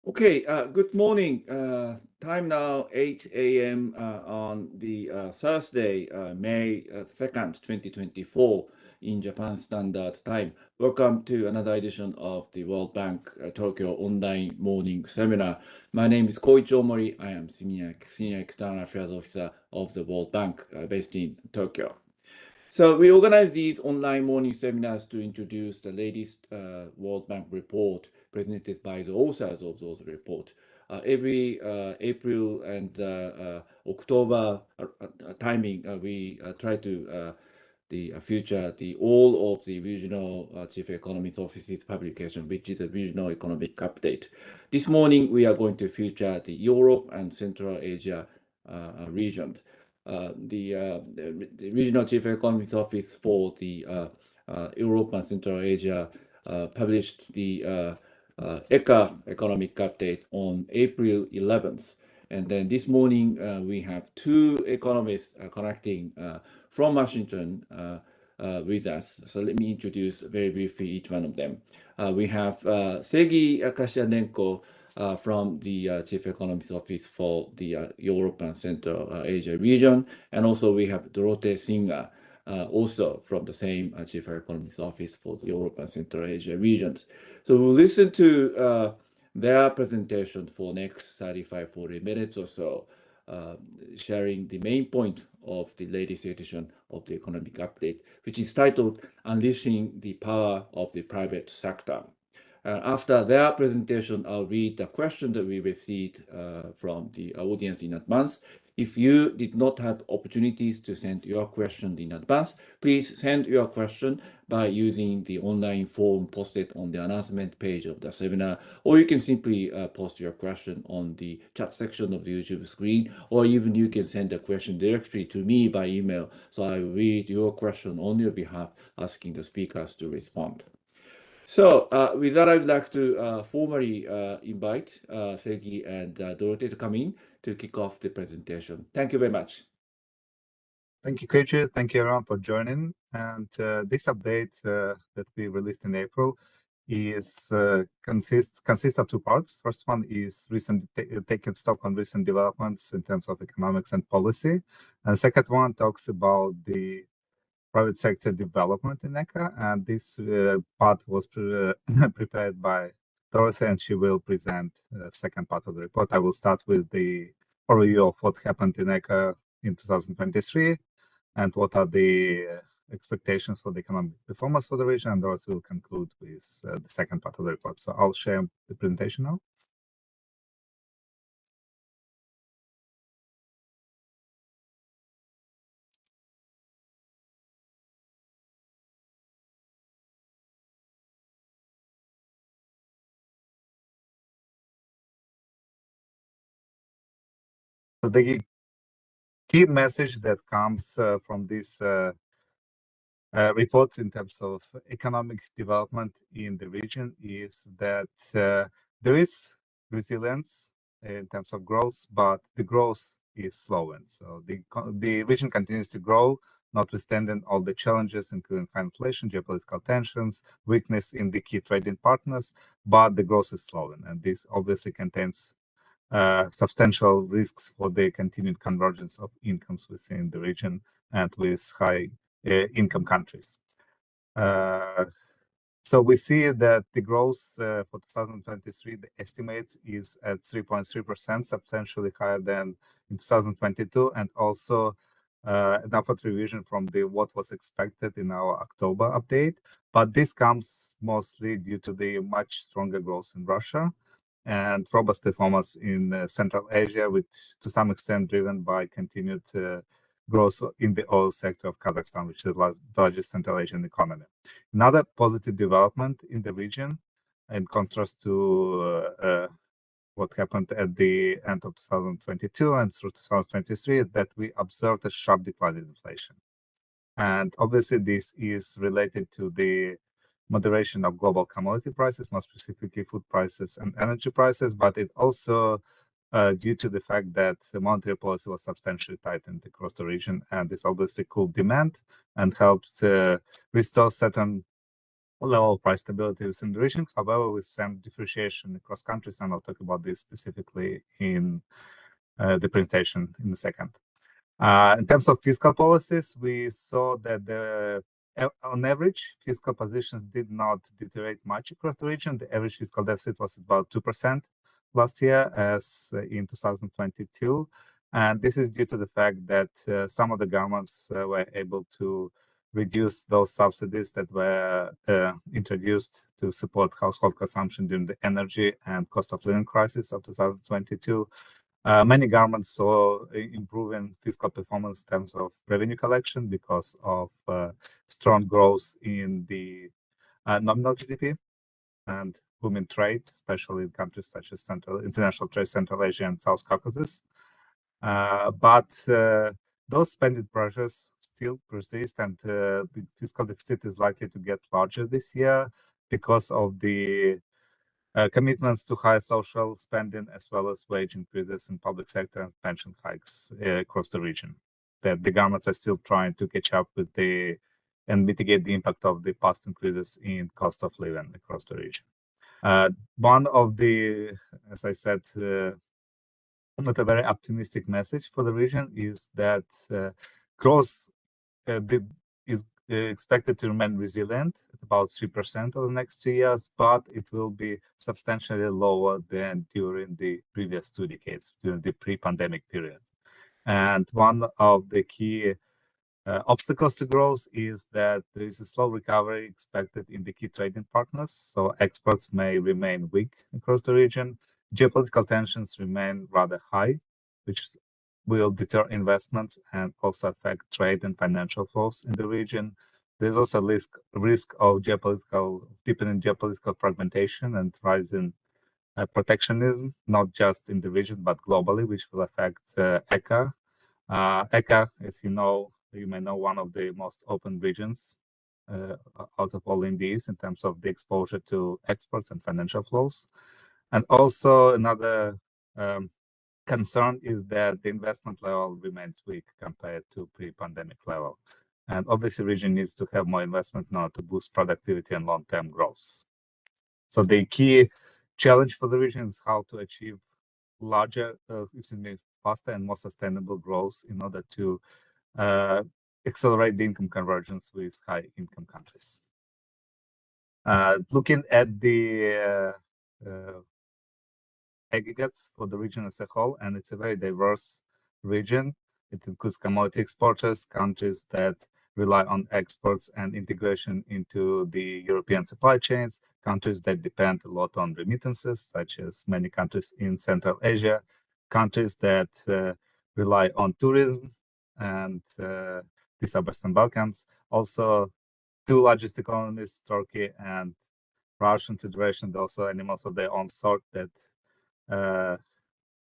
Okay, good morning. Time now 8 a.m. On the Thursday, May 2nd, 2024 in Japan Standard Time. Welcome to another edition of the World Bank Tokyo Online Morning Seminar. My name is Koichi Omori. I am Senior External Affairs Officer of the World Bank based in Tokyo. So we organize these online morning seminars to introduce the latest World Bank report presented by the authors of those reports. Every April and October timing, we try to feature all of the regional chief economist offices publication, which is a regional economic update. This morning, we are going to feature the Europe and Central Asia region. The regional chief economist office for the Europe and Central Asia published the ECA economic update on April 11th. And then this morning, we have two economists connecting from Washington with us. So let me introduce very briefly each one of them. We have Sergei Kasyanenko from the Chief Economist Office for the Europe and Central Asia region. And also we have Dorothee Singer, also from the same Chief Economist Office for the Europe and Central Asia regions. So we'll listen to their presentation for next 35-40 minutes or so, sharing the main point of the latest edition of the economic update, which is titled Unleashing the Power of the Private Sector. After their presentation, I'll read the question that we received from the audience in advance. If you did not have opportunities to send your question in advance, please send your question by using the online form posted on the announcement page of the seminar, or you can simply post your question on the chat section of the YouTube screen, or even you can send a question directly to me by email, so I will read your question on your behalf, asking the speakers to respond. So with that, I would like to formally invite Sergei and Dorothee to come in to kick off the presentation. Thank you very much. Thank you, Koichi. Thank you, everyone, for joining. And this update that we released in April is consists of two parts. First one is taking stock on recent developments in terms of economics and policy. And the second one talks about the private sector development in ECA. And this part was prepared by Dorothee, and she will present the second part of the report. I will start with the overview of what happened in ECA in 2023 and what are the expectations for the economic performance for the region, and Dorothee will conclude with the second part of the report. So I'll share the presentation now. The key message that comes from this report in terms of economic development in the region is that there is resilience in terms of growth, but the growth is slowing. So the region continues to grow, notwithstanding all the challenges, including high inflation, geopolitical tensions, weakness in the key trading partners, but the growth is slowing. And this obviously contains substantial risks for the continued convergence of incomes within the region and with high income countries. So we see that the growth for 2023, the estimates is at 3.3%, substantially higher than in 2022, and also an upward revision from what was expected in our October update. But this comes mostly due to the much stronger growth in Russia and robust performance in Central Asia, which to some extent driven by continued growth in the oil sector of Kazakhstan, which is the largest Central Asian economy. Another positive development in the region, in contrast to what happened at the end of 2022 and through 2023, is that we observed a sharp decline in inflation. And obviously, this is related to the moderation of global commodity prices, more specifically food prices and energy prices, but it also due to the fact that the monetary policy was substantially tightened across the region, and this obviously cooled demand and helped restore certain level of price stability within the region, however, with some differentiation across countries, and I'll talk about this specifically in the presentation in a second. In terms of fiscal policies, we saw that on average, fiscal positions did not deteriorate much across the region. The average fiscal deficit was about 2% last year, as in 2022. And this is due to the fact that some of the governments were able to reduce those subsidies that were introduced to support household consumption during the energy and cost of living crisis of 2022. Many governments saw improving fiscal performance in terms of revenue collection because of strong growth in the nominal GDP and booming trade, especially in countries such as International Trade, Central Asia, and South Caucasus. But those spending pressures still persist, and the fiscal deficit is likely to get larger this year because of the commitments to high social spending, as well as wage increases in public sector and pension hikes across the region. The governments are still trying to catch up with and mitigate the impact of the past increases in cost of living across the region. One of the, as I said, not a very optimistic message for the region is that growth is expected to remain resilient at about 3% over the next 2 years, but it will be substantially lower than during the previous 2 decades, during the pre-pandemic period. And one of the key obstacles to growth is that there is a slow recovery expected in the key trading partners, so exports may remain weak across the region. Geopolitical tensions remain rather high, which will deter investments and also affect trade and financial flows in the region. There's also a risk of deepening geopolitical fragmentation and rising protectionism, not just in the region, but globally, which will affect ECA. ECA, as you may know, one of the most open regions out of all MDs in terms of the exposure to exports and financial flows. And also another concern is that the investment level remains weak compared to pre-pandemic level. And obviously, region needs to have more investment now to boost productivity and long-term growth. So the key challenge for the region is how to achieve faster and more sustainable growth in order to accelerate the income convergence with high-income countries. Looking at the aggregates for the region as a whole, and it's a very diverse region. It includes commodity exporters, countries that rely on exports and integration into the European supply chains, countries that depend a lot on remittances, such as many countries in Central Asia, countries that rely on tourism, and these are Western Balkans. Also, 2 largest economies, Turkey and Russian Federation, also animals of their own sort that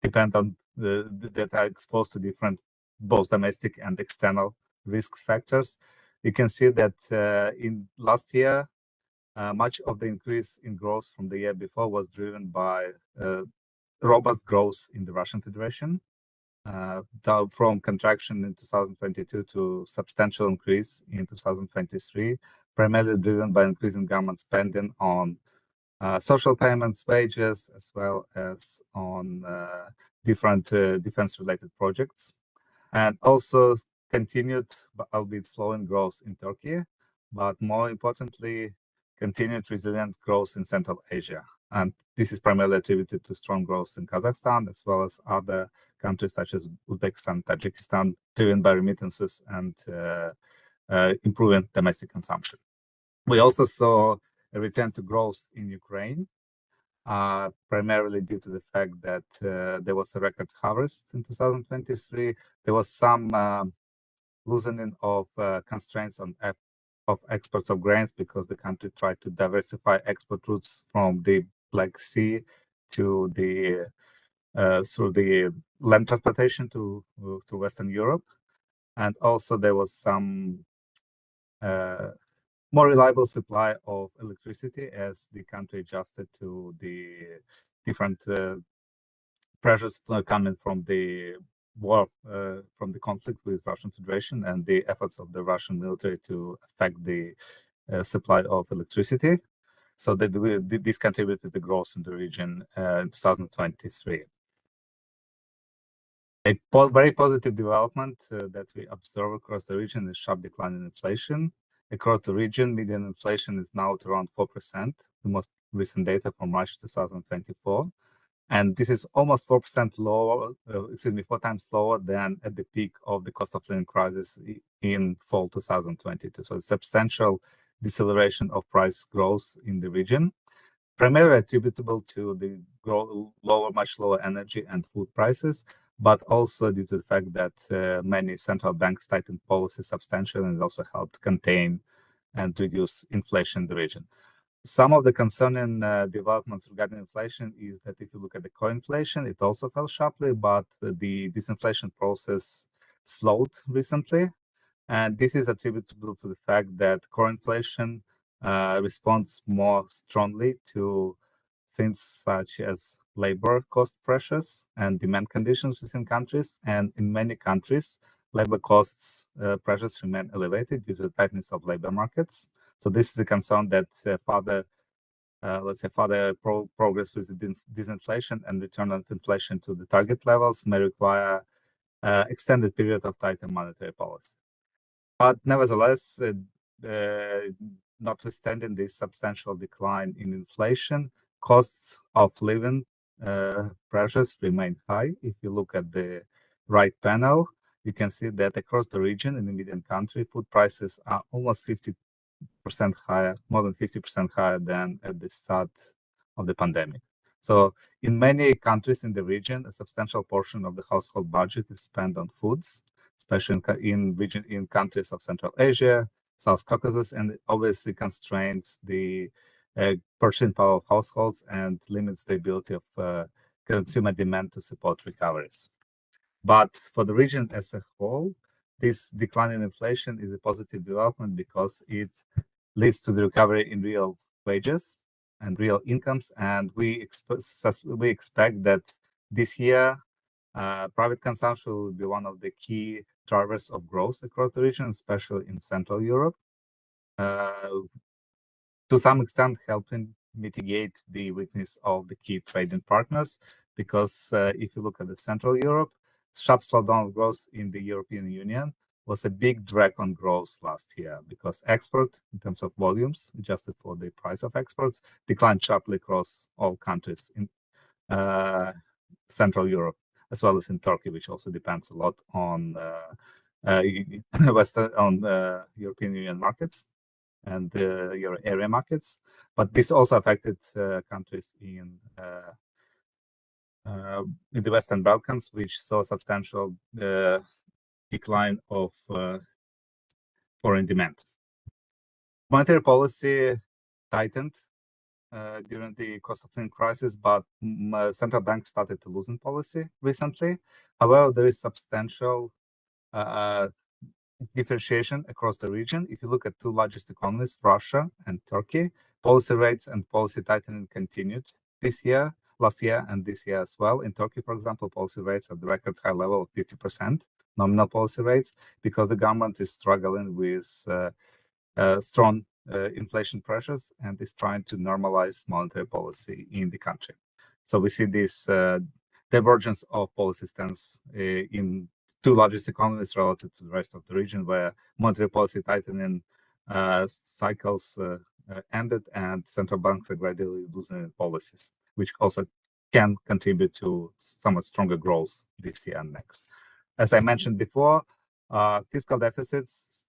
depend on that are exposed to different both domestic and external risk factors. You can see that in last year, much of the increase in growth from the year before was driven by robust growth in the Russian Federation, from contraction in 2022 to substantial increase in 2023, primarily driven by increasing government spending on social payments, wages, as well as on different defense-related projects, and also continued, albeit slowing growth in Turkey, but more importantly, continued resilient growth in Central Asia. And this is primarily attributed to strong growth in Kazakhstan, as well as other countries such as Uzbekistan, Tajikistan, driven by remittances and improving domestic consumption. We also saw a return to growth in Ukraine, primarily due to the fact that there was a record harvest in 2023. There was some loosening of constraints on exports of grains because the country tried to diversify export routes from the Black Sea to the through the land transportation to Western Europe, and also there was some more reliable supply of electricity as the country adjusted to the different pressures coming from the war, from the conflict with Russian Federation and the efforts of the Russian military to affect the supply of electricity. So this contributed to the growth in the region in 2023. A very positive development that we observe across the region is sharp decline in inflation. Across the region, median inflation is now at around 4%, the most recent data from March 2024. And this is almost 4% lower, 4 times lower than at the peak of the cost of living crisis in fall 2022. So a substantial deceleration of price growth in the region, primarily attributable to the much lower energy and food prices, but also due to the fact that many central banks tightened policy substantially and also helped contain and reduce inflation in the region. Some of the concerning developments regarding inflation is that if you look at the core inflation, it also fell sharply, but the disinflation process slowed recently. And this is attributable to the fact that core inflation responds more strongly to things such as labor cost pressures and demand conditions within countries. And in many countries, labor costs pressures remain elevated due to the tightness of labor markets. So this is a concern that further progress with the disinflation and return of inflation to the target levels may require extended period of tighter monetary policy. But nevertheless, notwithstanding this substantial decline in inflation, costs of living pressures remain high. If you look at the right panel, you can see that across the region in the median country, food prices are almost 50% higher, more than 50% higher than at the start of the pandemic. So in many countries in the region, a substantial portion of the household budget is spent on foods, especially in countries of Central Asia, South Caucasus, and it obviously constrains the purchasing power of households and limits the ability of consumer demand to support recoveries. But for the region as a whole, this decline in inflation is a positive development because it leads to the recovery in real wages and real incomes. And we expect that this year, private consumption will be one of the key drivers of growth across the region, especially in Central Europe, to some extent helping mitigate the weakness of the key trading partners. Because if you look at the Central Europe, sharp slowdown of growth in the European Union was a big drag on growth last year because export, in terms of volumes, adjusted for the price of exports, declined sharply across all countries in Central Europe, as well as in Turkey, which also depends a lot on European Union markets and Euro area markets. But this also affected countries in the Western Balkans, which saw substantial decline of foreign demand. Monetary policy tightened during the cost of living crisis, but central banks started to loosen policy recently. However, there is substantial differentiation across the region. If you look at two largest economies, Russia and Turkey, policy rates and policy tightening continued last year and this year as well. In Turkey, for example, policy rates at the record high level of 50% nominal policy rates because the government is struggling with strong inflation pressures and is trying to normalize monetary policy in the country. So we see this divergence of policy stance in two largest economies relative to the rest of the region, where monetary policy tightening cycles ended and central banks are gradually loosening policies, which also can contribute to somewhat stronger growth this year and next. As I mentioned before, fiscal deficits,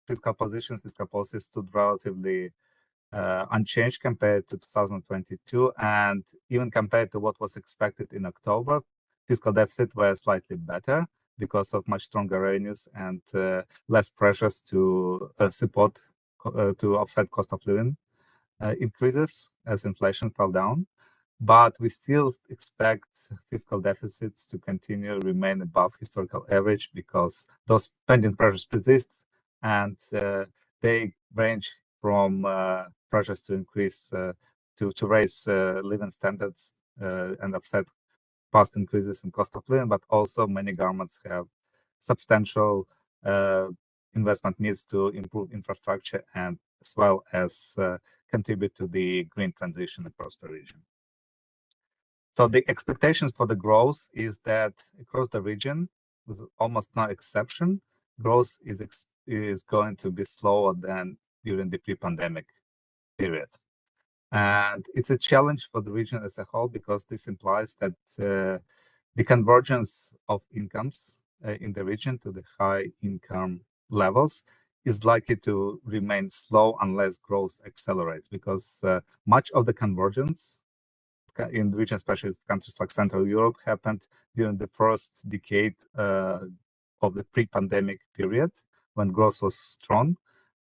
fiscal positions, fiscal policies stood relatively unchanged compared to 2022, and even compared to what was expected in October, fiscal deficits were slightly better because of much stronger revenues and less pressures to support to offset cost of living increases as inflation fell down. But we still expect fiscal deficits to continue to remain above historical average because those spending pressures persist, and they range from pressures to increase to raise living standards and offset past increases in cost of living, but also many governments have substantial investment needs to improve infrastructure and as well as contribute to the green transition across the region. So the expectations for the growth is that across the region, with almost no exception, growth is going to be slower than during the pre-pandemic period. And it's a challenge for the region as a whole because this implies that the convergence of incomes in the region to the high income levels is likely to remain slow unless growth accelerates, because much of the convergence in the region, especially countries like Central Europe, happened during the first decade of the pre-pandemic period when growth was strong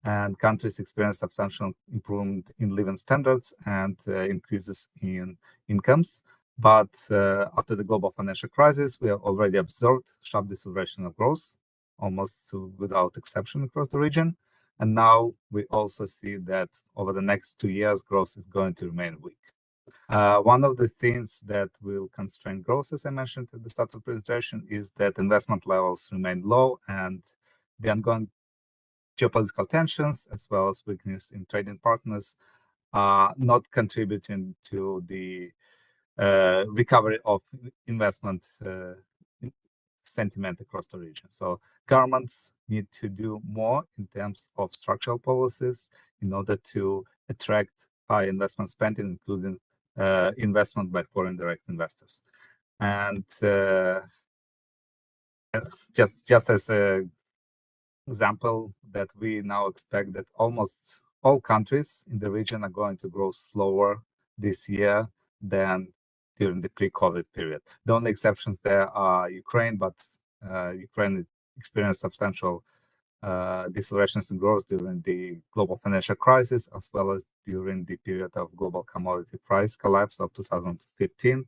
and countries experienced substantial improvement in living standards and increases in incomes. But after the global financial crisis, we have already observed sharp deceleration of growth, almost without exception across the region. And now we also see that over the next 2 years, growth is going to remain weak. One of the things that will constrain growth, as I mentioned at the start of the presentation, is that investment levels remain low and the ongoing geopolitical tensions, as well as weakness in trading partners, are not contributing to the recovery of investment sentiment across the region. So governments need to do more in terms of structural policies in order to attract high investment spending, including investment by foreign direct investors. And just as a example, that we now expect that almost all countries in the region are going to grow slower this year than during the pre-COVID period. The only exceptions there are Ukraine, but Ukraine experienced substantial decelerations in growth during the global financial crisis, as well as during the period of global commodity price collapse of 2015.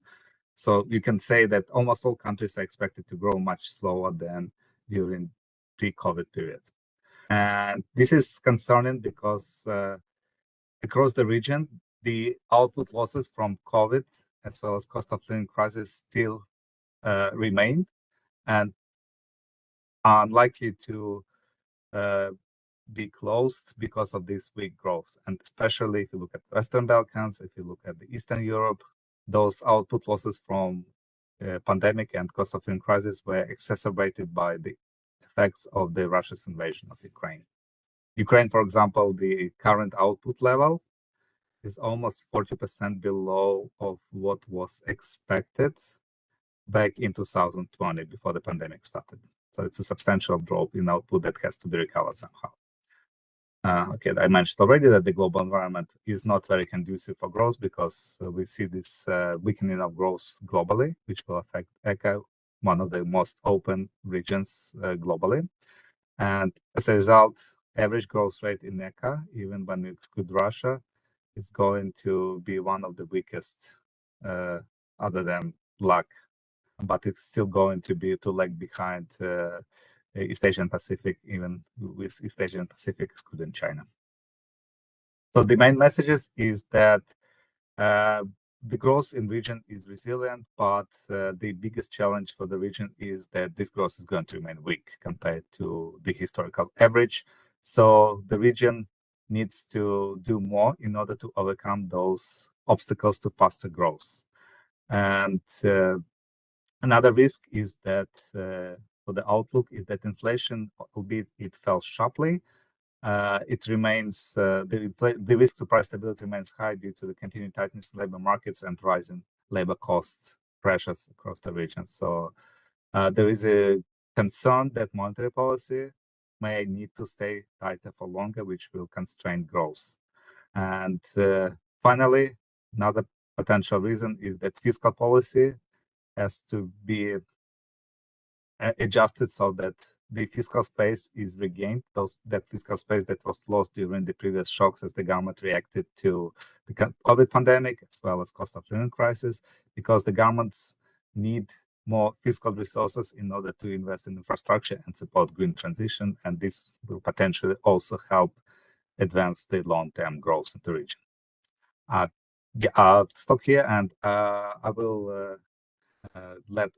So you can say that almost all countries are expected to grow much slower than during pre-COVID period. And this is concerning because across the region, the output losses from COVID, as well as cost of living crisis, still remain and are unlikely to be closed because of this weak growth. And especially if you look at the Western Balkans, if you look at the Eastern Europe, those output losses from pandemic and cost of living crisis were exacerbated by the effects of the Russia's invasion of Ukraine. Ukraine, for example, the current output level is almost 40% below of what was expected back in 2020 before the pandemic started. So it's a substantial drop in output that has to be recovered somehow. Okay, I mentioned already that the global environment is not very conducive for growth because we see this weakening of growth globally, which will affect ECA, one of the most open regions globally. And as a result, average growth rate in ECA, even when we exclude Russia, is going to be one of the weakest other than LAC, but it's still going to be to lag behind East Asian Pacific, even with East Asian Pacific excluding China. So the main messages is that the growth in region is resilient, but the biggest challenge for the region is that this growth is going to remain weak compared to the historical average. So the region needs to do more in order to overcome those obstacles to faster growth. And another risk is that for the outlook is that inflation, albeit it fell sharply, it remains the risk to price stability remains high due to the continued tightness in labor markets and rising labor cost pressures across the region. So there is a concern that monetary policy may need to stay tighter for longer, which will constrain growth. And finally, another potential reason is that fiscal policy has to be adjusted so that the fiscal space is regained, that fiscal space that was lost during the previous shocks as the government reacted to the COVID pandemic, as well as cost of living crisis, because the governments need more fiscal resources in order to invest in infrastructure and support green transition, and this will potentially also help advance the long-term growth in the region. Yeah, I'll stop here and I will let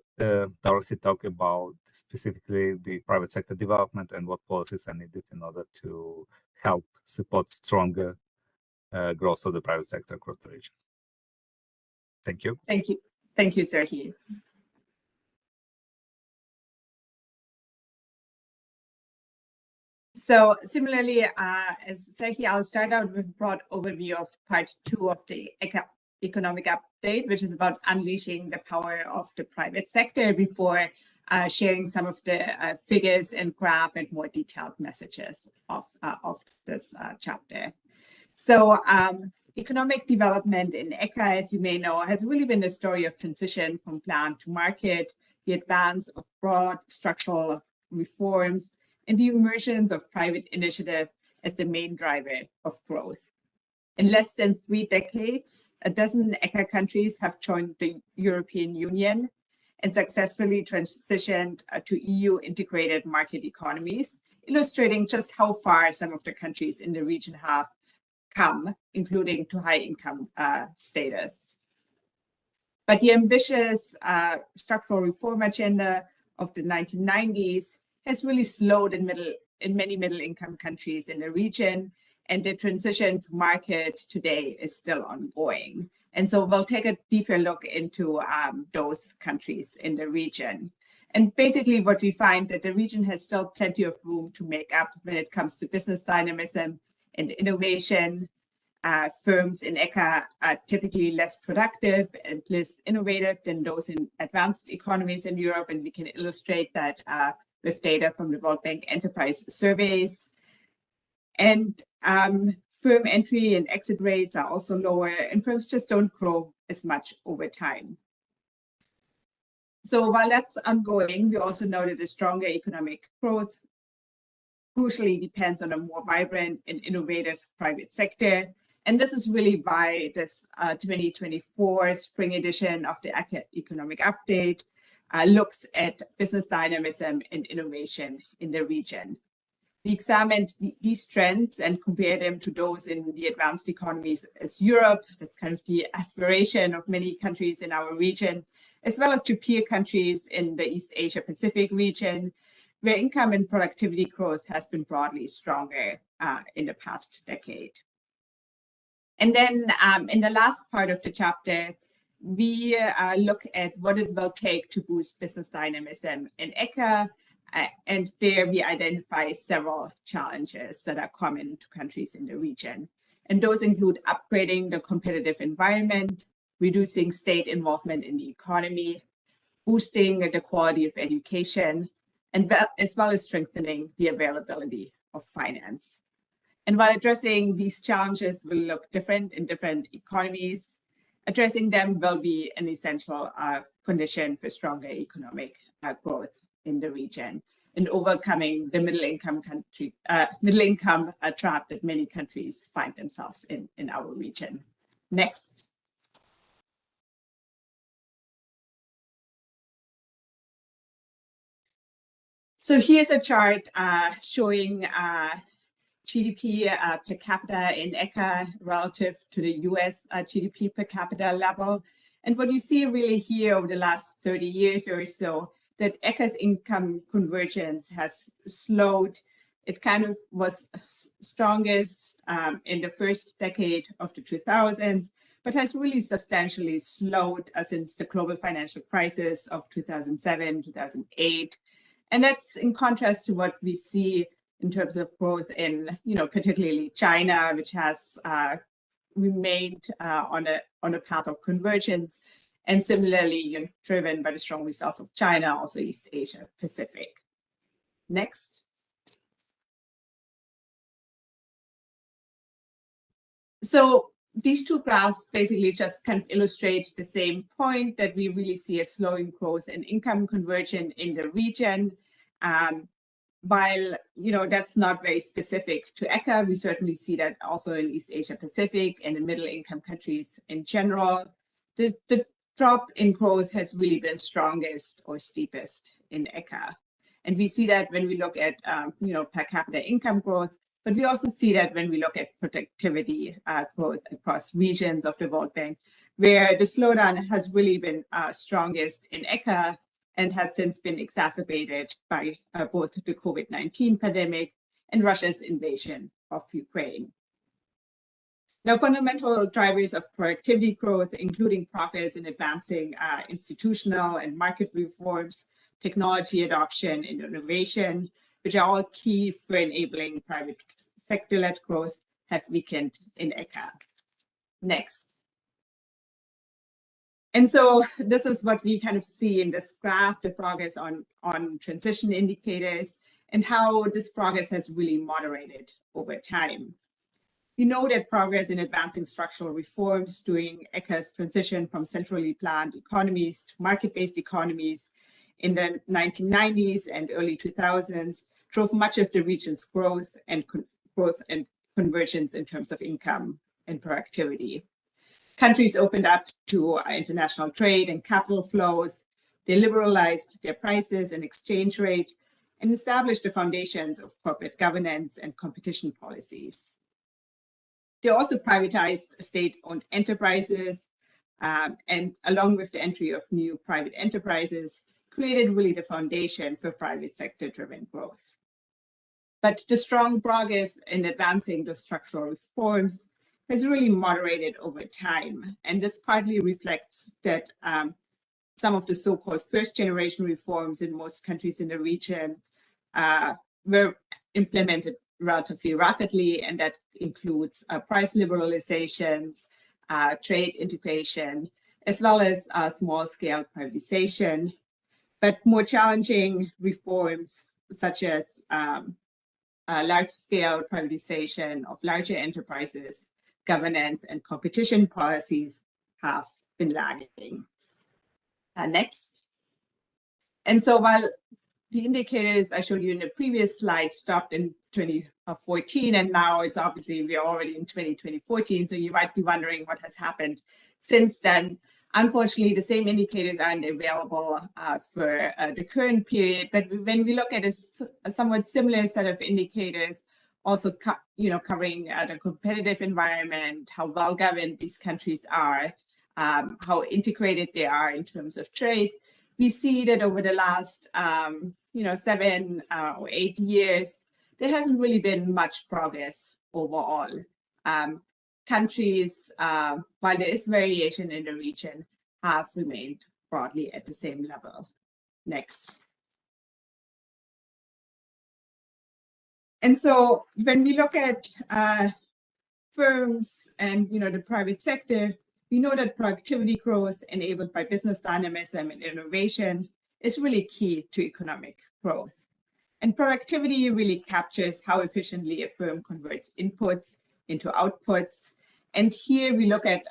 Darcy talk about specifically the private sector development and what policies are needed in order to help support stronger growth of the private sector across the region. Thank you. Thank you. Thank you, Serhiy. So similarly, as Serhiy, I'll start out with a broad overview of part 2 of the economic update, which is about unleashing the power of the private sector before sharing some of the figures and graph and more detailed messages of this chapter. So economic development in ECA, as you may know, has really been a story of transition from plan to market, the advance of broad structural reforms, and the emergence of private initiative as the main driver of growth. In less than 3 decades, a dozen ECA countries have joined the European Union and successfully transitioned to EU integrated market economies, illustrating just how far some of the countries in the region have come, including to high income status. But the ambitious structural reform agenda of the 1990s has really slowed in many middle income countries in the region, and the transition to market today is still ongoing. And so we'll take a deeper look into those countries in the region. And basically what we find that the region has still plenty of room to make up when it comes to business dynamism and innovation. Firms in ECA are typically less productive and less innovative than those in advanced economies in Europe. And we can illustrate that with data from the World Bank Enterprise surveys. And firm entry and exit rates are also lower, and firms just don't grow as much over time. So while that's ongoing, we also know that a stronger economic growth crucially depends on a more vibrant and innovative private sector. And this is really why this 2024 spring edition of the ECA Economic Update looks at business dynamism and innovation in the region. We examined these trends and compared them to those in the advanced economies as Europe. That's kind of the aspiration of many countries in our region, as well as to peer countries in the East Asia Pacific region, where income and productivity growth has been broadly stronger in the past decade. And then in the last part of the chapter, we look at what it will take to boost business dynamism in ECA. And there we identify several challenges that are common to countries in the region. And those include upgrading the competitive environment, reducing state involvement in the economy, boosting the quality of education, and as well as strengthening the availability of finance. And while addressing these challenges will look different in different economies, addressing them will be an essential condition for stronger economic growth in the region and overcoming the middle income trap that many countries find themselves in our region. Next. So here's a chart showing GDP per capita in ECA relative to the US GDP per capita level. And what you see really here over the last 30 years or so, that ECA's income convergence has slowed. It kind of was strongest in the first decade of the 2000s, but has really substantially slowed since the global financial crisis of 2007, 2008. And that's in contrast to what we see in terms of growth in, particularly China, which has remained on a path of convergence, and similarly driven by the strong results of China, also East Asia Pacific. Next. So these two graphs basically just kind of illustrate the same point, that we really see a slowing growth in income convergence in the region. While that's not very specific to ECA, we certainly see that also in East Asia Pacific and in middle income countries in general. The drop in growth has really been strongest or steepest in ECA. And we see that when we look at per capita income growth, But we also see that when we look at productivity growth across regions of the World Bank, where the slowdown has really been strongest in ECA and has since been exacerbated by both the COVID-19 pandemic and Russia's invasion of Ukraine. Now, fundamental drivers of productivity growth, including progress in advancing institutional and market reforms, technology adoption, and innovation, which are all key for enabling private sector-led growth, have weakened in ECA. Next. And so this is what we kind of see in this graph, the progress on transition indicators and how this progress has really moderated over time. We know that progress in advancing structural reforms during ECA's transition from centrally planned economies to market-based economies in the 1990s and early 2000s drove much of the region's growth and convergence in terms of income and productivity. Countries opened up to international trade and capital flows. They liberalized their prices and exchange rate and established the foundations of corporate governance and competition policies. They also privatized state-owned enterprises and along with the entry of new private enterprises, created really the foundation for private sector-driven growth. But the strong progress in advancing the structural reforms has really moderated over time. And this partly reflects that some of the so-called first-generation reforms in most countries in the region were implemented relatively rapidly, and that includes price liberalizations, trade integration, as well as small-scale privatization. But more challenging reforms, such as large-scale privatization of larger enterprises, governance and competition policies, have been lagging. Next. And so while the indicators I showed you in the previous slide stopped in 2014, and now it's obviously we're already in 2014, so you might be wondering what has happened since then. Unfortunately, the same indicators aren't available for the current period, but when we look at a somewhat similar set of indicators, also covering the competitive environment, how well governed these countries are, how integrated they are in terms of trade, we see that over the last 7 or 8 years, there hasn't really been much progress overall. Countries, while there is variation in the region, have remained broadly at the same level. Next. And so when we look at firms and the private sector, we know that productivity growth enabled by business dynamism and innovation is really key to economic growth. And productivity really captures how efficiently a firm converts inputs into outputs. And here we look at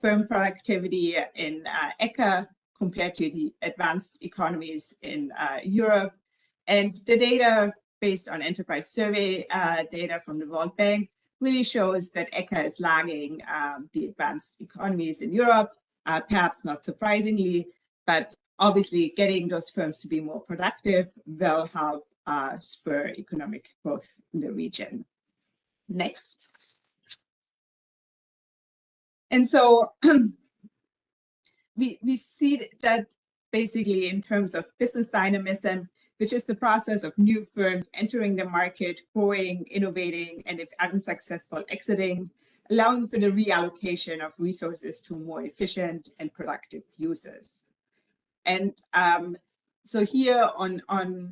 firm productivity in ECA compared to the advanced economies in Europe. And the data based on enterprise survey data from the World Bank really shows that ECA is lagging the advanced economies in Europe, perhaps not surprisingly, but obviously getting those firms to be more productive will help spur economic growth in the region. Next. And so we see that basically in terms of business dynamism, which is the process of new firms entering the market, growing, innovating, and if unsuccessful, exiting, allowing for the reallocation of resources to more efficient and productive uses. And so here on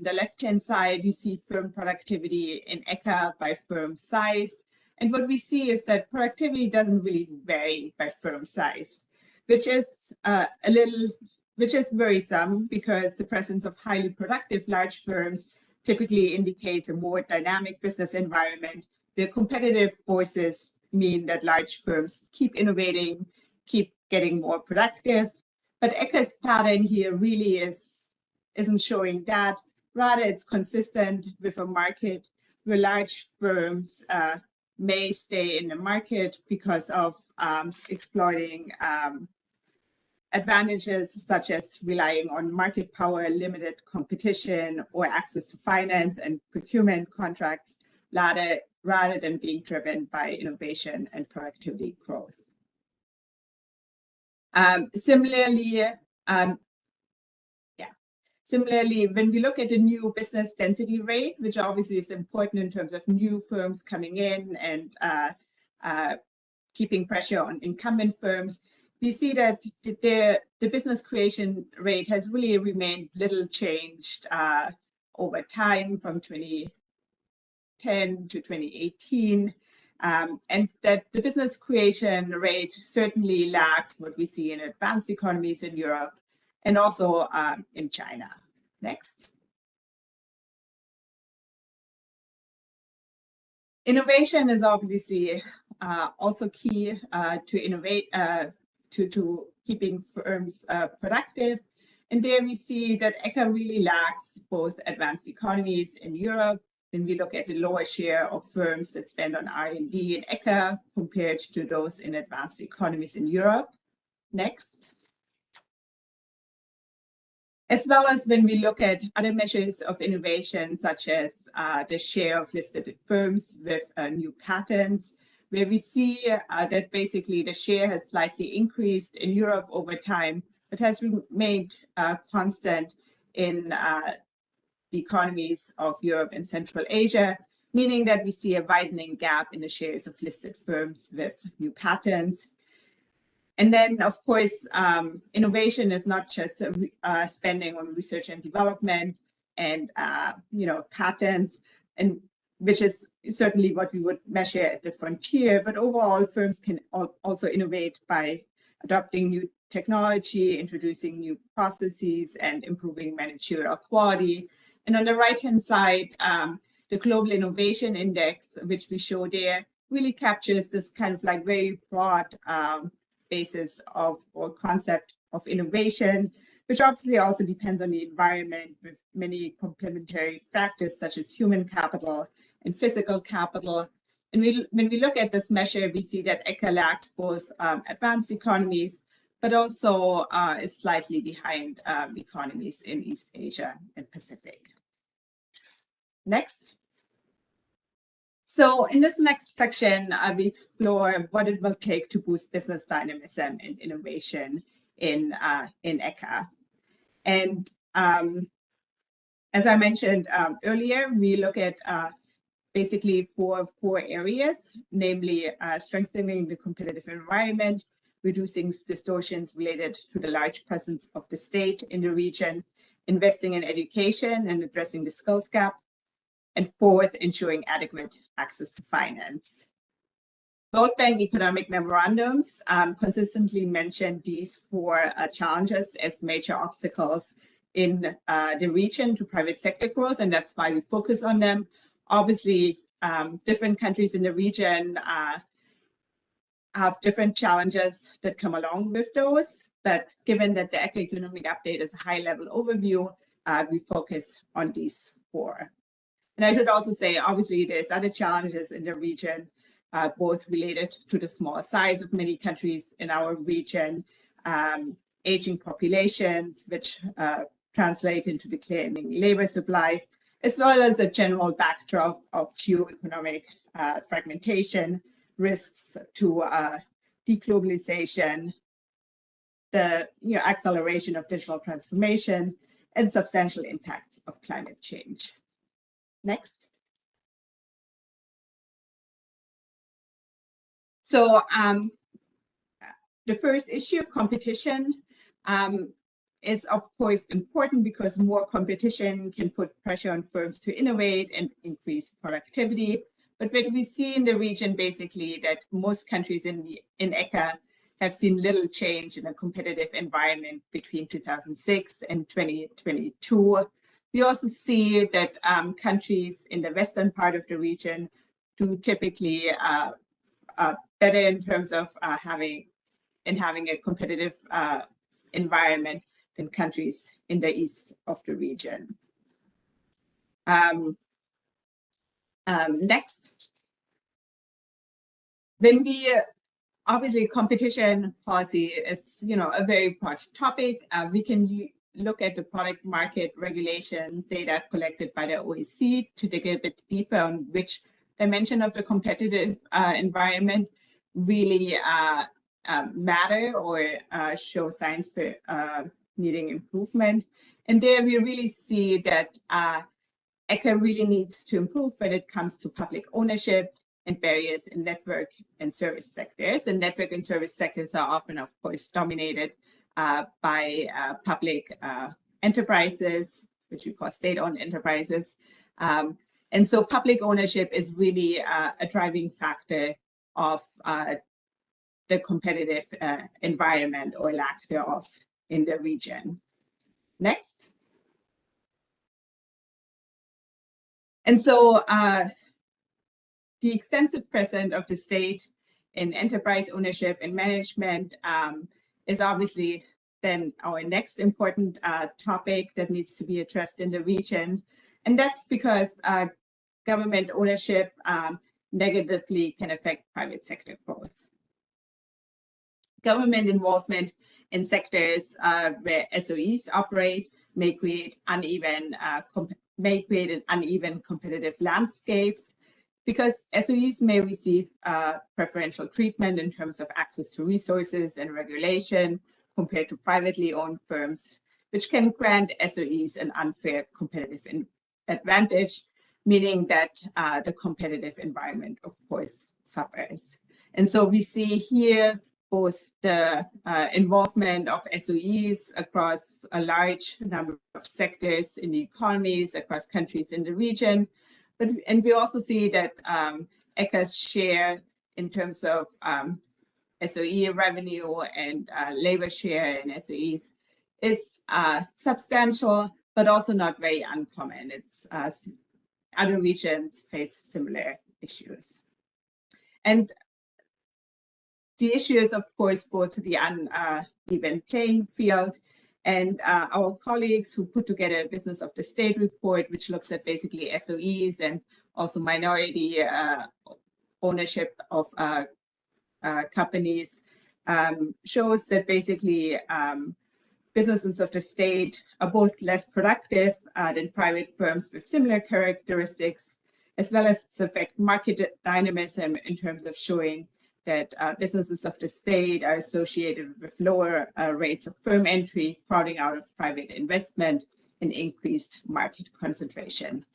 the left-hand side, you see firm productivity in ECA by firm size. And what we see is that productivity doesn't really vary by firm size, which is worrisome because the presence of highly productive large firms typically indicates a more dynamic business environment where competitive forces mean that large firms keep innovating, keep getting more productive. But ECA's pattern here really isn't showing that. Rather, it's consistent with a market where large firms may stay in the market because of exploiting advantages such as relying on market power, limited competition, or access to finance and procurement contracts, rather than being driven by innovation and productivity growth. Similarly, when we look at the new business density rate, which obviously is important in terms of new firms coming in and keeping pressure on incumbent firms, we see that the business creation rate has really remained little changed over time from 2010 to 2018. And that the business creation rate certainly lags what we see in advanced economies in Europe and also in China. Next. Innovation is obviously also key to innovate, to keeping firms productive. And there we see that ECA really lags both advanced economies in Europe. When we look at the lower share of firms that spend on R&D in ECA compared to those in advanced economies in Europe. Next. As well as when we look at other measures of innovation, such as the share of listed firms with new patents, where we see that basically the share has slightly increased in Europe over time, but has remained constant in the economies of Europe and Central Asia, meaning that we see a widening gap in the shares of listed firms with new patents. And then, of course, innovation is not just spending on research and development and patents, and which is certainly what we would measure at the frontier. But overall, firms can also innovate by adopting new technology, introducing new processes, and improving managerial quality. And on the right-hand side, the Global Innovation Index, which we show there, really captures this kind of like very broad basis of or concept of innovation, which obviously also depends on the environment with many complementary factors such as human capital and physical capital. And when we look at this measure, we see that ECA lags both advanced economies, but also is slightly behind economies in East Asia and Pacific. Next. So in this next section, we explore what it will take to boost business dynamism and innovation in ECA. And as I mentioned earlier, we look at basically four areas, namely strengthening the competitive environment, reducing distortions related to the large presence of the state in the region, investing in education and addressing the skills gap, and fourth, ensuring adequate access to finance. World Bank economic memorandums consistently mention these four challenges as major obstacles in the region to private sector growth, and that's why we focus on them. Obviously, different countries in the region have different challenges that come along with those, but given that the ECA economic update is a high-level overview, we focus on these four. And I should also say, obviously, there's other challenges in the region, both related to the small size of many countries in our region, aging populations, which translate into declining labor supply, as well as a general backdrop of geo-economic fragmentation, risks to deglobalization, the acceleration of digital transformation, and substantial impacts of climate change. Next. So the first issue, competition, is of course important because more competition can put pressure on firms to innovate and increase productivity. But what we see in the region basically that most countries in ECA have seen little change in a competitive environment between 2006 and 2022. We also see that countries in the western part of the region do typically better in terms of having a competitive environment than countries in the east of the region. Next. When we obviously competition policy is a very broad topic. We can look at the product market regulation data collected by the OEC to dig a bit deeper on which dimension of the competitive environment really matter or show signs for needing improvement. And there we really see that ECA really needs to improve when it comes to public ownership and barriers in network and service sectors. And network and service sectors are often, of course, dominated by public enterprises, which we call state-owned enterprises. And so public ownership is really a driving factor of the competitive environment or lack thereof in the region. Next. And so the extensive presence of the state in enterprise ownership and management is obviously then our next important topic that needs to be addressed in the region. And that's because government ownership negatively can affect private sector growth. Government involvement in sectors where SOEs operate may create uneven competitive landscapes, because SOEs may receive preferential treatment in terms of access to resources and regulation compared to privately owned firms, which can grant SOEs an unfair competitive advantage, meaning that the competitive environment, of course, suffers. And so we see here both the involvement of SOEs across a large number of sectors in the economies across countries in the region. And we also see that ECA's share in terms of SOE revenue and labor share in SOEs is substantial, but also not very uncommon. It's other regions face similar issues. And the issue is, of course, both the uneven playing field, and our colleagues who put together a Business of the State report, which looks at basically SOEs and also minority ownership of companies, shows that basically businesses of the state are both less productive than private firms with similar characteristics, as well as affect market dynamism in terms of showing that businesses of the state are associated with lower rates of firm entry, crowding out of private investment, and increased market concentration.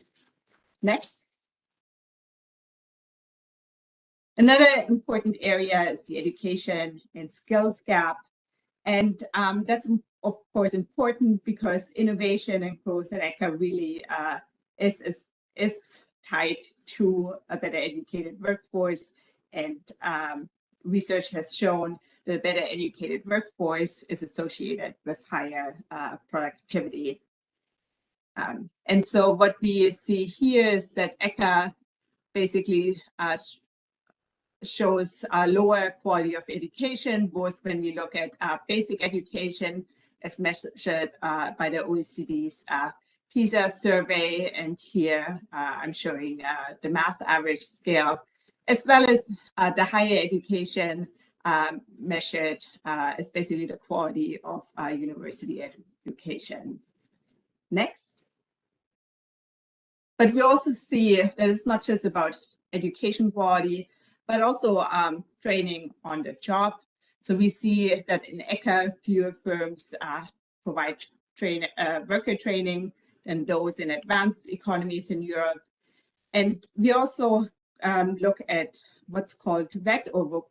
Next. Another important area is the education and skills gap. And that's, of course, important because innovation and growth at ECA really is tied to a better educated workforce. And research has shown that a better educated workforce is associated with higher productivity. And so what we see here is that ECA basically shows a lower quality of education, both when we look at basic education as measured by the OECD's PISA survey. And here I'm showing the math average scale, as well as the higher education measured as basically the quality of university education. Next. But we also see that it's not just about education quality, but also training on the job. So we see that in ECA, fewer firms provide worker training than those in advanced economies in Europe. And we also look at what's called VET, or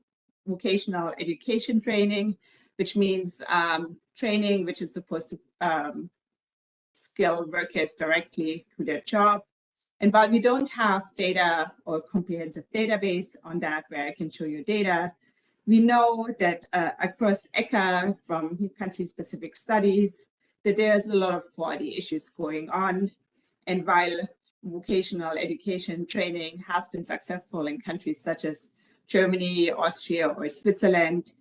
vocational education training, which means training which is supposed to skill workers directly to their job. And while we don't have data or comprehensive database on that where I can show you data, we know that across ECA from country-specific studies, that there's a lot of quality issues going on. And while vocational education training has been successful in countries such as Germany, Austria, or Switzerland,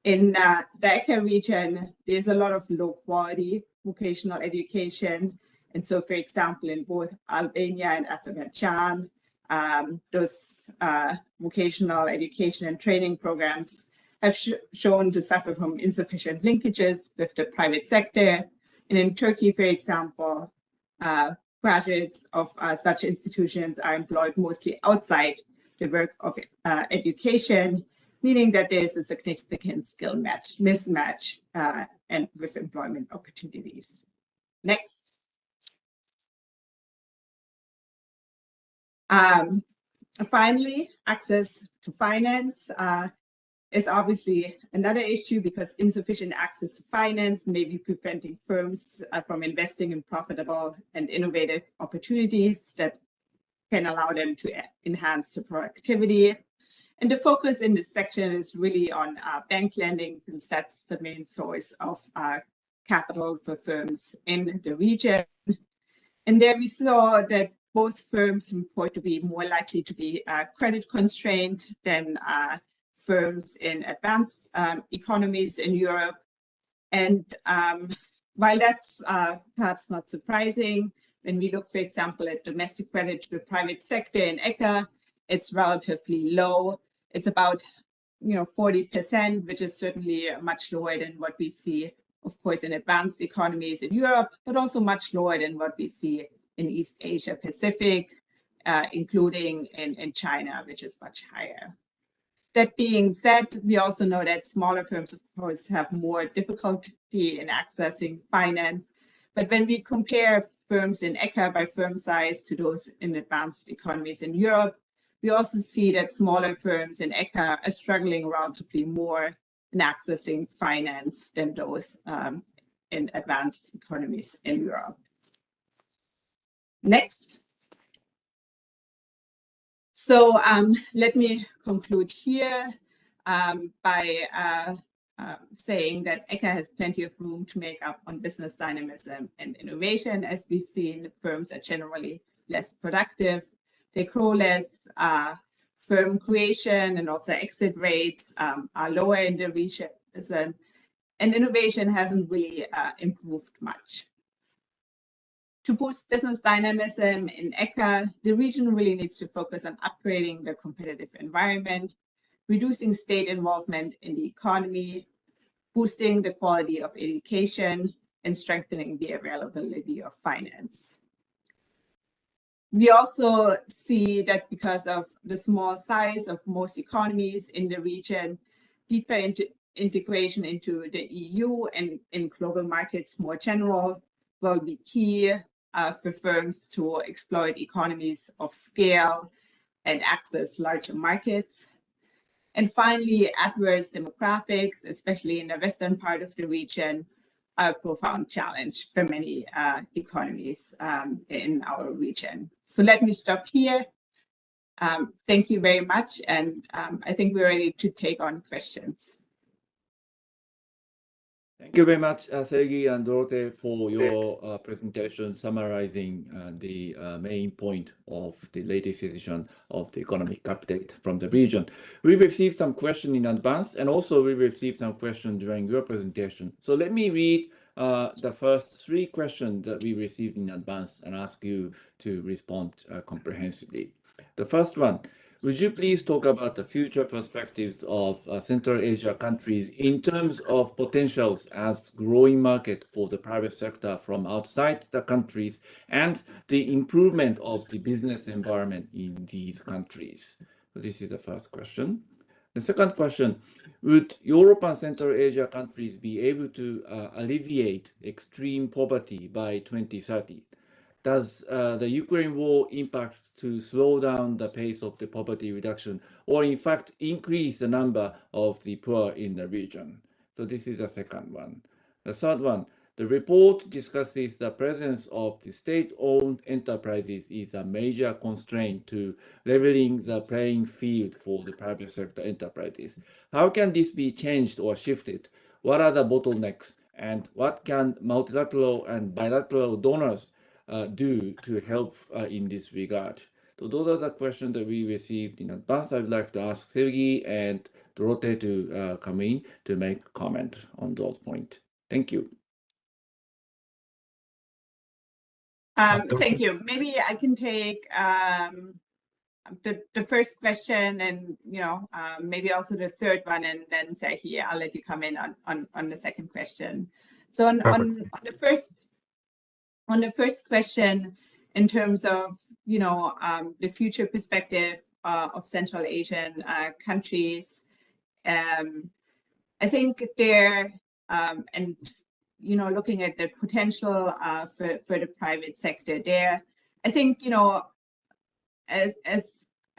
in the ECA region, there's a lot of low-quality vocational education. And so, for example, in both Albania and Azerbaijan, those vocational education and training programs have shown to suffer from insufficient linkages with the private sector. And in Turkey, for example, graduates of such institutions are employed mostly outside the work of education, meaning that there is a significant skill mismatch and with employment opportunities. Next. Finally, access to finance is obviously another issue because insufficient access to finance may be preventing firms from investing in profitable and innovative opportunities that can allow them to enhance their productivity. And the focus in this section is really on bank lending, since that's the main source of capital for firms in the region. And there we saw that both firms report to be more likely to be credit constrained than firms in advanced economies in Europe. And while that's perhaps not surprising, when we look, for example, at domestic credit to the private sector in ECA, it's relatively low. It's about 40%, which is certainly much lower than what we see, of course, in advanced economies in Europe, but also much lower than what we see in East Asia Pacific, including in China, which is much higher. That being said, we also know that smaller firms, of course, have more difficulty in accessing finance. But when we compare firms in ECA by firm size to those in advanced economies in Europe, we also see that smaller firms in ECA are struggling relatively more in accessing finance than those in advanced economies in Europe. Next. So let me conclude here by saying that ECA has plenty of room to make up on business dynamism and innovation. As we've seen, firms are generally less productive. They grow less. Firm creation and also exit rates are lower in the region, and innovation hasn't really improved much. To boost business dynamism in ECA, the region really needs to focus on upgrading the competitive environment, reducing state involvement in the economy, boosting the quality of education, and strengthening the availability of finance. We also see that because of the small size of most economies in the region, deeper integration into the EU and in global markets more general will be key for firms to exploit economies of scale and access larger markets. And finally, adverse demographics, especially in the western part of the region, are a profound challenge for many economies in our region. So let me stop here. Thank you very much. And I think we're ready to take on questions. Thank you very much, Sergey and Dorothee, for your presentation summarizing the main point of the latest edition of the economic update from the region. We received some questions in advance, and also we received some questions during your presentation. So let me read the first 3 questions that we received in advance and ask you to respond comprehensively. The first one, would you please talk about the future perspectives of Central Asia countries in terms of potentials as growing market for the private sector from outside the countries and the improvement of the business environment in these countries? So this is the first question. The second question, would Europe and Central Asia countries be able to alleviate extreme poverty by 2030? Does the Ukraine war impact to slow down the pace of the poverty reduction, or in fact increase the number of the poor in the region? So this is the second one. The third one, the report discusses the presence of the state-owned enterprises is a major constraint to leveling the playing field for the private sector enterprises. How can this be changed or shifted? What are the bottlenecks, and what can multilateral and bilateral donors do to help in this regard? So those are the questions that we received in advance. I would like to ask Sergey and Dorothee to come in to make a comment on those points. Thank you. Thank you. Maybe I can take the first question, and maybe also the third one, and then Sergey, I'll let you come in on the second question. So on the first question, in terms of, the future perspective of Central Asian countries. I think they're, and, looking at the potential for the private sector there, I think, as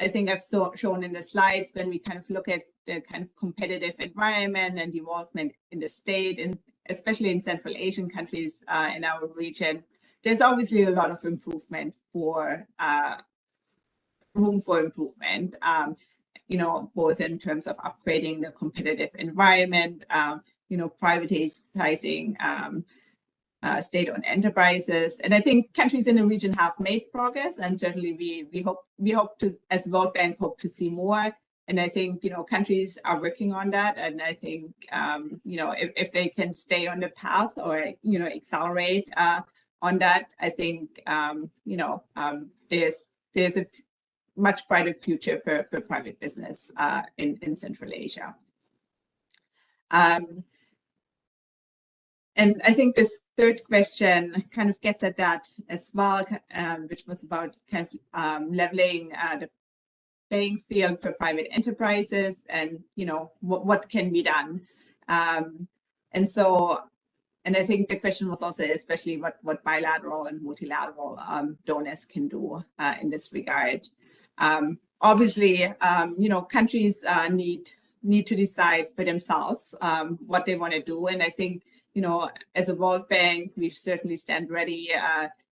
I think I've shown in the slides, when we kind of look at the kind of competitive environment and involvement in the state, and especially in Central Asian countries in our region, there's obviously a lot of improvement for room for improvement, both in terms of upgrading the competitive environment, privatizing state-owned enterprises. And I think countries in the region have made progress, and certainly we hope to, as World Bank, hope to see more. And I think, countries are working on that. And I think, if they can stay on the path or, accelerate on that, I think, there's a much brighter future for private business in Central Asia. And I think this third question kind of gets at that as well, which was about kind of leveling the playing field for private enterprises, and what can be done. And I think the question was also especially what bilateral and multilateral donors can do in this regard. Obviously, countries need to decide for themselves what they want to do, and I think, as a World Bank, we certainly stand ready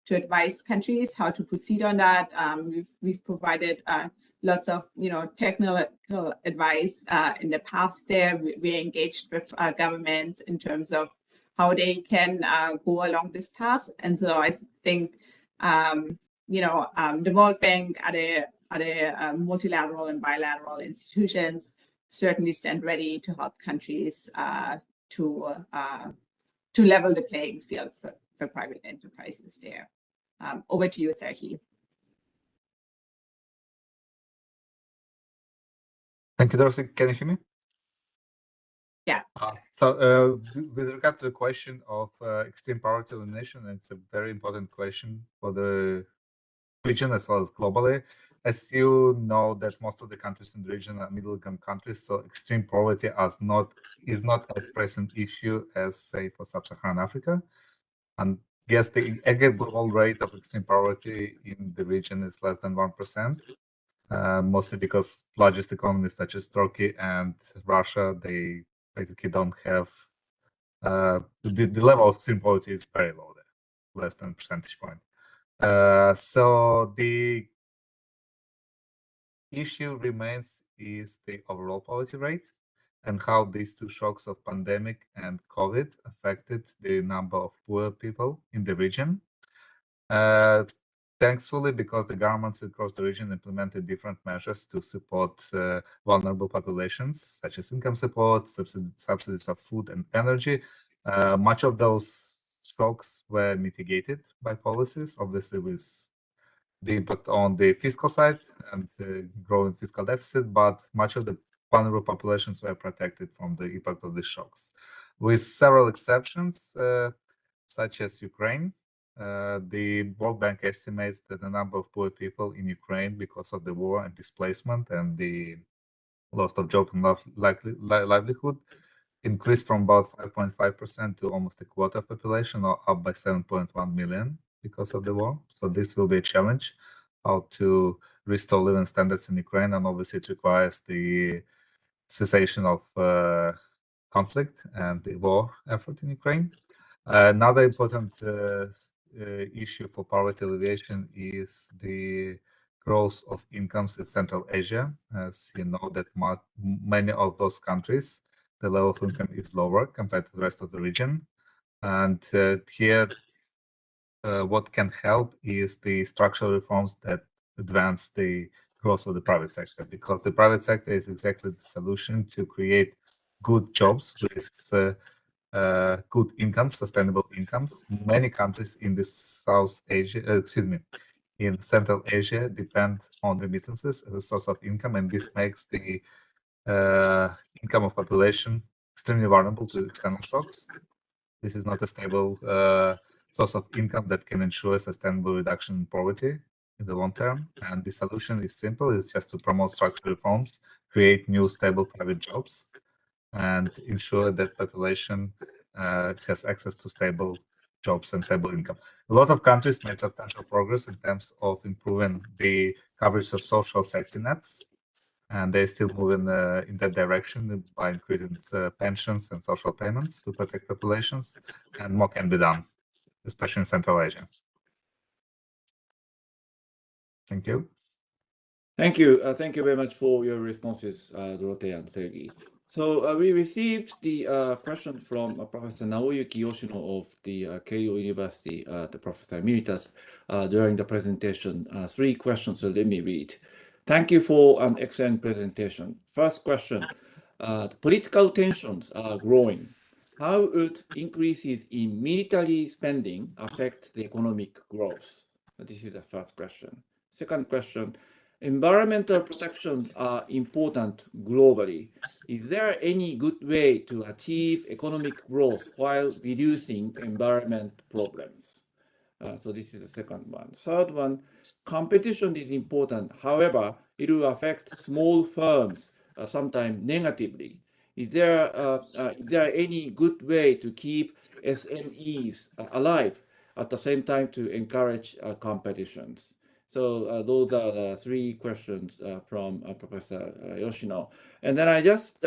to advise countries how to proceed on that. We've provided lots of, technical advice in the past there. We're engaged with governments in terms of how they can go along this path. And so I think, the World Bank, other multilateral and bilateral institutions certainly stand ready to help countries to level the playing field for private enterprises there. Over to you, Serhi. Thank you, Dorothy. Can you hear me? Yeah. So with regard to the question of extreme poverty elimination, it's a very important question for the region as well as globally. As you know, that most of the countries in the region are middle-income countries, so extreme poverty is not as present issue as, say, for sub-Saharan Africa. And guess the aggregate global rate of extreme poverty in the region is less than 1%, mostly because largest economies such as Turkey and Russia, they basically don't have the level of extreme poverty is very low there, less than a percentage point. So the issue remains is the overall poverty rate and how these two shocks of pandemic and COVID affected the number of poor people in the region. Thankfully, because the governments across the region implemented different measures to support vulnerable populations, such as income support, subsidies of food and energy, much of those shocks were mitigated by policies, obviously with the impact on the fiscal side and the growing fiscal deficit, but much of the vulnerable populations were protected from the impact of these shocks. With several exceptions, such as Ukraine, the World Bank estimates that the number of poor people in Ukraine because of the war and displacement and the loss of job and livelihood increased from about 5.5% to almost a quarter of population, or up by 7.1 million because of the war. So this will be a challenge, how to restore living standards in Ukraine, and obviously it requires the cessation of conflict and the war effort in Ukraine. Another important issue for poverty alleviation is the growth of incomes in Central Asia. As you know, that many of those countries, the level of income is lower compared to the rest of the region. And here, what can help is the structural reforms that advance the growth of the private sector, because the private sector is exactly the solution to create good jobs with good incomes, sustainable incomes. Many countries in South Asia, in Central Asia depend on remittances as a source of income, and this makes the income of population extremely vulnerable to external shocks. This is not a stable source of income that can ensure a sustainable reduction in poverty in the long term. And the solution is simple. It's just to promote structural reforms, create new stable private jobs, and ensure that population has access to stable jobs and stable income. A lot of countries made substantial progress in terms of improving the coverage of social safety nets, and they're still moving in that direction by increasing pensions and social payments to protect populations, and more can be done, especially in Central Asia. Thank you. Thank you. Thank you very much for your responses, Dorothea and Sergey. So we received the question from Professor Naoyuki Yoshino of the Keio University, the Professor Emeritus, during the presentation. 3 questions, so let me read. Thank you for an excellent presentation. First question, the political tensions are growing. How would increases in military spending affect the economic growth? This is the first question. Second question, environmental protections are important globally. Is there any good way to achieve economic growth while reducing environment problems? So this is the second one. Third one, competition is important. However, it will affect small firms sometimes negatively. Is there any good way to keep SMEs alive at the same time to encourage competitions? So those are the 3 questions from Professor Yoshino. And then I just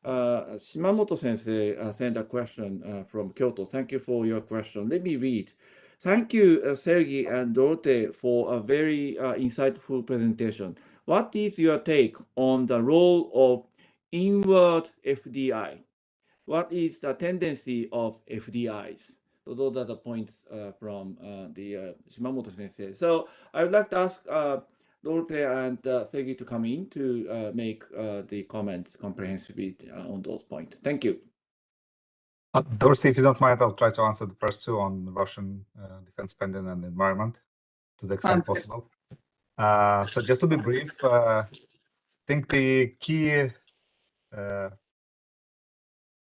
Shimamoto Sensei sent a question from Kyoto. Thank you for your question. Let me read. Thank you, Sergey and Dorothea, for a very insightful presentation. What is your take on the role of inward FDI? What is the tendency of FDIs? So those are the points from the Shimamoto Sensei. So I would like to ask Dorothea and Sergey to come in to make the comments comprehensively on those points. Thank you. Dorothea, if you don't mind, I'll try to answer the first 2 on Russian defense spending and environment to the extent possible. So just to be brief, I think the key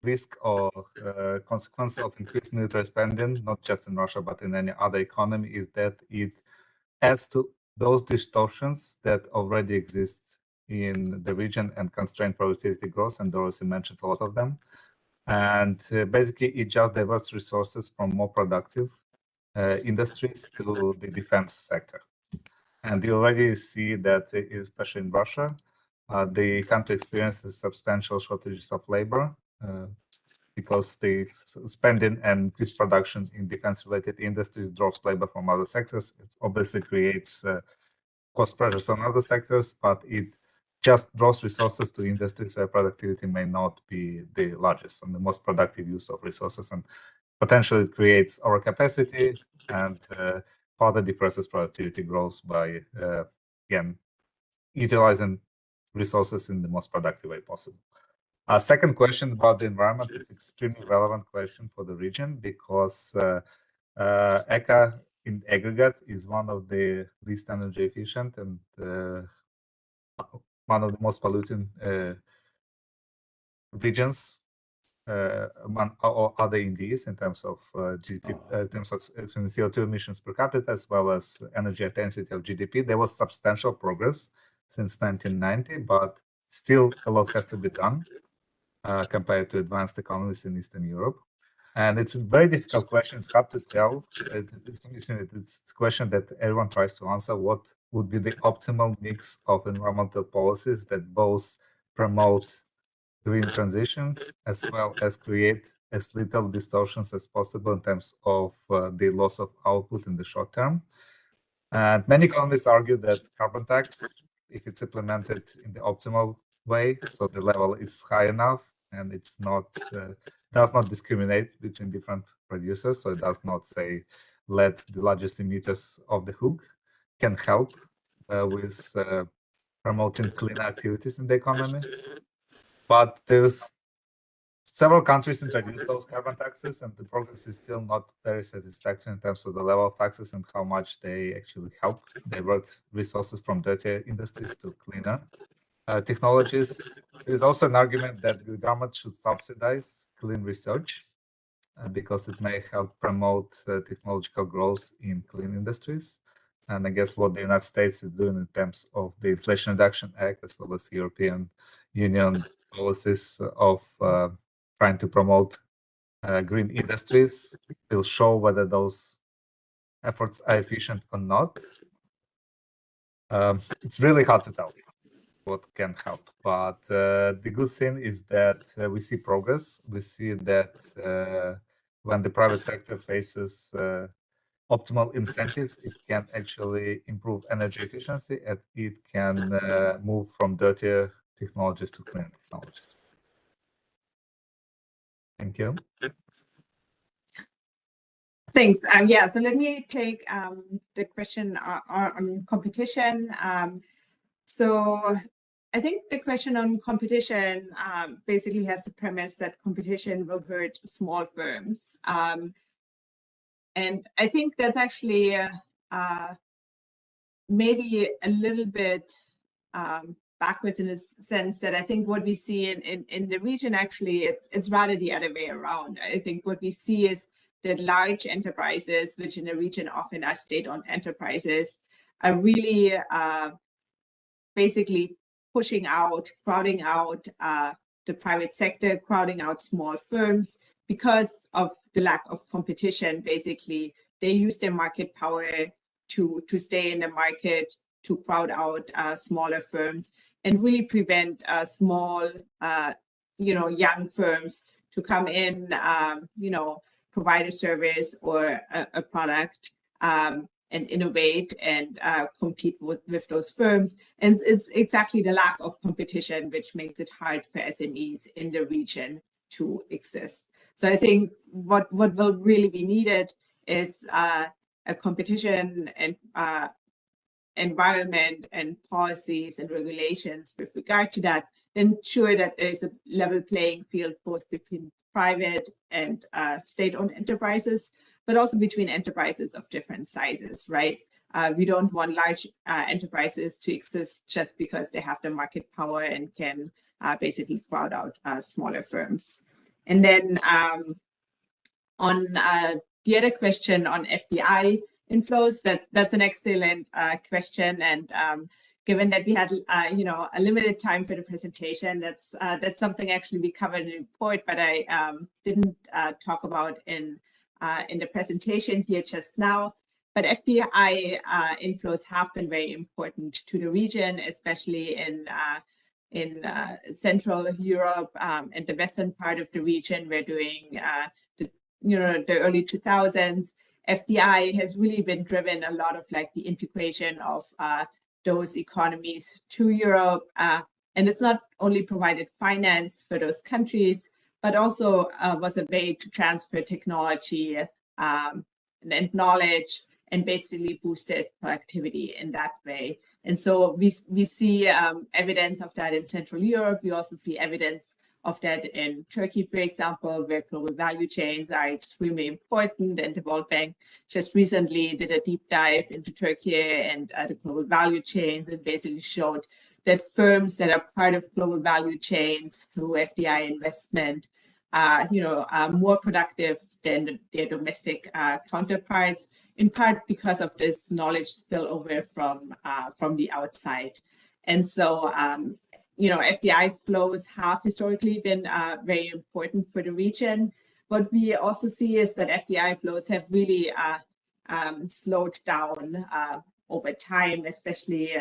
risk or consequence of increased military spending, not just in Russia, but in any other economy, is that it adds to those distortions that already exist in the region and constrain productivity growth, and Dorothy mentioned a lot of them. And basically, it just diverts resources from more productive industries to the defense sector. And you already see that, especially in Russia, the country experiences substantial shortages of labor because the spending and increased production in defense-related industries drops labor from other sectors. It obviously creates cost pressures on other sectors, but it just draws resources to industries where productivity may not be the largest and the most productive use of resources, and potentially it creates overcapacity and further depresses productivity growth by again utilizing resources in the most productive way possible. Second question about the environment is extremely relevant question for the region because ECA in aggregate is one of the least energy efficient and one of the most polluting regions among other Indies in terms of GDP, in terms of CO2 emissions per capita, as well as energy intensity of GDP. There was substantial progress since 1990, but still a lot has to be done compared to advanced economies in Eastern Europe. And it's a very difficult question. It's hard to tell. It's a question that everyone tries to answer. What would be the optimal mix of environmental policies that both promote green transition as well as create as little distortions as possible in terms of the loss of output in the short term? And many economists argue that carbon tax, if it's implemented in the optimal way, so the level is high enough and it's not does not discriminate between different producers, so it does not say let the largest emitters off the hook, can help with promoting clean activities in the economy. But there's several countries introduced those carbon taxes, and the progress is still not very satisfactory in terms of the level of taxes and how much they actually help divert resources from dirty industries to cleaner technologies. There is also an argument that the government should subsidize clean research because it may help promote technological growth in clean industries. And I guess what the United States is doing in terms of the Inflation Reduction Act, as well as European Union policies of trying to promote green industries, will show whether those efforts are efficient or not. It's really hard to tell what can help, but the good thing is that we see progress. We see that when the private sector faces optimal incentives, it can actually improve energy efficiency, and it can move from dirtier technologies to clean technologies. Thank you. Thanks. Yeah, so let me take the question on competition. So I think the question on competition basically has the premise that competition will hurt small firms. And I think that's actually maybe a little bit backwards in a sense that I think what we see in the region, actually, it's rather the other way around. I think what we see is that large enterprises, which in the region often are state-owned enterprises, are really basically pushing out, crowding out the private sector, crowding out small firms because of the lack of competition. Basically, they use their market power to stay in the market, to crowd out smaller firms, and really prevent small, young firms to come in, provide a service or a product and innovate and compete with those firms. And it's exactly the lack of competition which makes it hard for SMEs in the region to exist. So I think what will really be needed is a competition and environment and policies and regulations with regard to that, ensure that there's a level playing field both between private and state-owned enterprises, but also between enterprises of different sizes, right? We don't want large enterprises to exist just because they have the market power and can basically crowd out smaller firms. And then on the other question on FDI inflows, that's an excellent question. And given that we had a limited time for the presentation, that's something actually we covered in the report, but I didn't talk about in the presentation here just now. But FDI inflows have been very important to the region, especially in Central Europe and the western part of the region. We're doing the early 2000s. FDI has really been driven a lot of like the integration of those economies to Europe. And it's not only provided finance for those countries, but also was a way to transfer technology and knowledge and basically boosted productivity in that way. And so we see evidence of that in Central Europe. We also see evidence of that in Turkey, for example, where global value chains are extremely important. And the World Bank just recently did a deep dive into Turkey and the global value chains, and basically showed that firms that are part of global value chains through FDI investment are more productive than their domestic counterparts, in part because of this knowledge spillover from the outside. And so FDI's flows have historically been very important for the region. What we also see is that FDI flows have really slowed down over time, especially,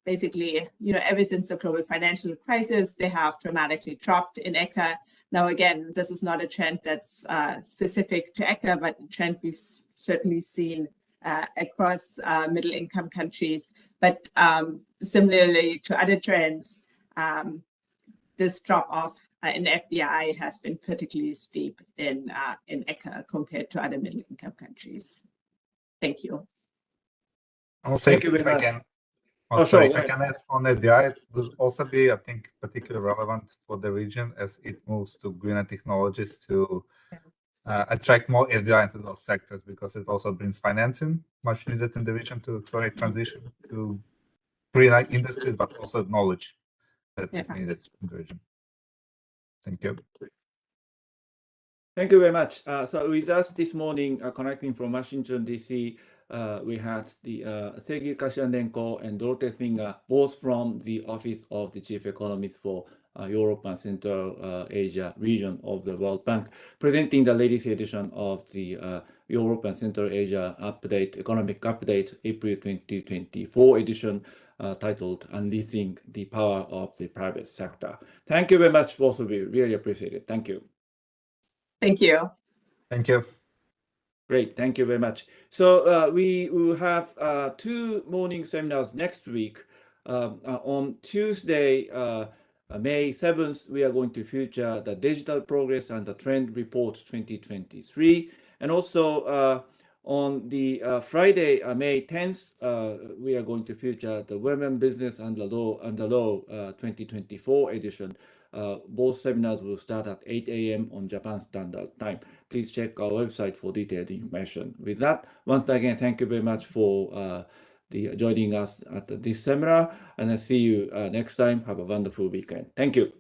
basically, ever since the global financial crisis, they have dramatically dropped in ECA. Now, again, this is not a trend that's specific to ECA, but a trend we've certainly seen across middle-income countries. But similarly to other trends, this drop-off in FDI has been particularly steep in ECA compared to other middle-income countries. Thank you. Thank you very much. If I can add on FDI, it will also be, I think, particularly relevant for the region as it moves to greener technologies to attract more FDI into those sectors, because it also brings financing much needed in the region to accelerate transition to greener industries, but also knowledge that is needed in the region. Thank you. Thank you very much. So with us this morning, connecting from Washington, D.C., we had the Seiji Kashianenko and Dorothee Finger, both from the Office of the Chief Economist for Europe and Central Asia region of the World Bank, presenting the latest edition of the Europe and Central Asia Economic Update, April 2024 edition, titled Unleashing the Power of the Private Sector. Thank you very much, both of you. Really appreciate it. Thank you. Thank you. Thank you. Great, thank you very much. So we will have 2 morning seminars next week. On Tuesday, May 7th, we are going to feature the Digital Progress and the Trend Report 2023. And also on the Friday, May 10th, we are going to feature the Women Business and the Law 2024 edition. Both seminars will start at 8 a.m. on Japan Standard Time. Please check our website for detailed information. With that, once again, thank you very much for joining us at this seminar, and I'll see you next time. Have a wonderful weekend. Thank you.